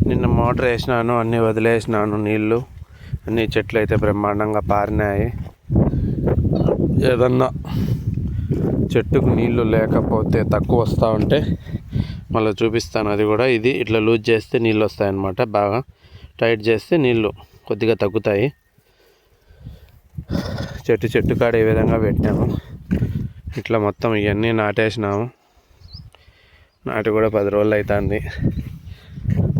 నిన్న మోటార్ వేసినాను, అన్నీ వదిలేసినాను. నీళ్ళు అన్ని చెట్లు అయితే బ్రహ్మాండంగా పారినాయి. ఏదన్నా చెట్టుకు నీళ్ళు లేకపోతే తక్కువ వస్తూ ఉంటే మళ్ళీ చూపిస్తాను. అది కూడా ఇది ఇట్లా లూజ్ చేస్తే నీళ్ళు వస్తాయన్నమాట. బాగా టైట్ చేస్తే నీళ్ళు కొద్దిగా తగ్గుతాయి. చెట్టు కాడ ఈ విధంగా పెట్టినాము. ఇట్లా మొత్తం ఇవన్నీ నాటేసినాము. నాటి కూడా 10 రోజులు అవుతుంది.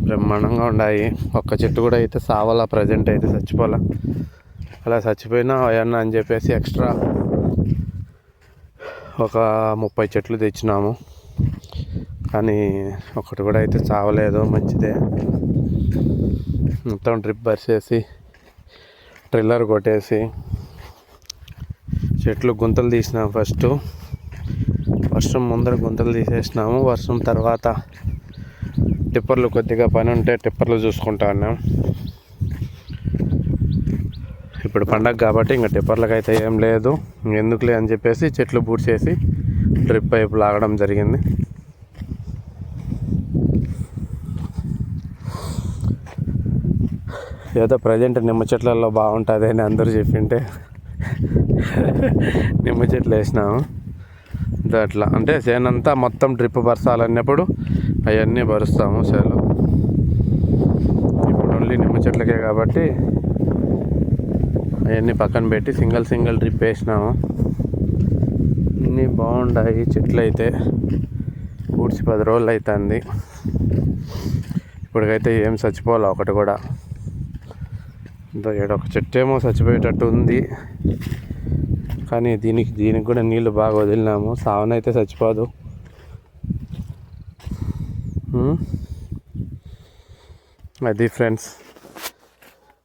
బ్రహ్మాండంగా ఉన్నాయి. ఒక్క చెట్టు కూడా అయితే సావాలా, ప్రజెంట్ అయితే చచ్చిపోలా. అలా చచ్చిపోయినా అవన్నీ అని చెప్పేసి ఎక్స్ట్రా ఒక 30 చెట్లు తెచ్చినాము. కానీ ఒకటి కూడా అయితే చావలేదు. మంచిదే. మొత్తం డ్రిప్ పరిచేసి ట్రిల్లర్ కొట్టేసి చెట్లు గుంతలు తీసినాము. ఫస్ట్ వర్షం ముందర గుంతలు తీసేసినాము. వర్షం తర్వాత టిప్పర్లు కొద్దిగా పని ఉంటే టిప్పర్లు చూసుకుంటా ఉన్నాం. ఇప్పుడు పండగ కాబట్టి ఇంకా టిప్పర్లకు అయితే ఏం లేదు. ఎందుకులే అని చెప్పేసి చెట్లు పూడ్చేసి డ్రిప్ పైపు లాగడం జరిగింది. ఏదో ప్రజెంట్ నిమ్మ చెట్లలో బాగుంటుంది అని అందరూ చెప్పింటే నిమ్మ చెట్లు వేసినాము. అట్లా అంటే చేనంతా మొత్తం డ్రిప్ పరచాలన్నప్పుడు అవన్నీ పరుస్తాము చేలో. ఇప్పుడు ఓన్లీ నిమ్మ చెట్లకే కాబట్టి అవన్నీ పక్కన పెట్టి సింగిల్ డ్రిప్ వేసినాము. అన్నీ బాగుంటాయి. చెట్లు అయితే పూడ్చి 10 రోజులు అవుతుంది. ఇప్పటికైతే ఏం చచ్చిపోవాలి ఒకటి కూడా. ఒక చెట్టు ఏమో చచ్చిపోయేటట్టు ఉంది. కానీ దీనికి కూడా నీళ్ళు బాగా వదిలినాము. సావనైతే చచ్చిపోదు. అది ఫ్రెండ్స్,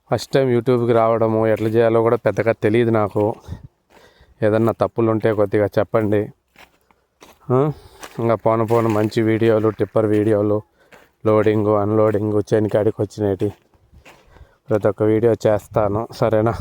ఫస్ట్ టైం యూట్యూబ్కి రావడము, ఎట్లా చేయాలో కూడా పెద్దగా తెలియదు నాకు. ఏదన్నా తప్పులు ఉంటే కొద్దిగా చెప్పండి. ఇంకా పోను మంచి వీడియోలు, టిప్పర్ వీడియోలు, లోడింగు, అన్లోడింగు, చేనికాడికి వచ్చినవి ప్రతి ఒక్క వీడియో చేస్తాను. సరేనా?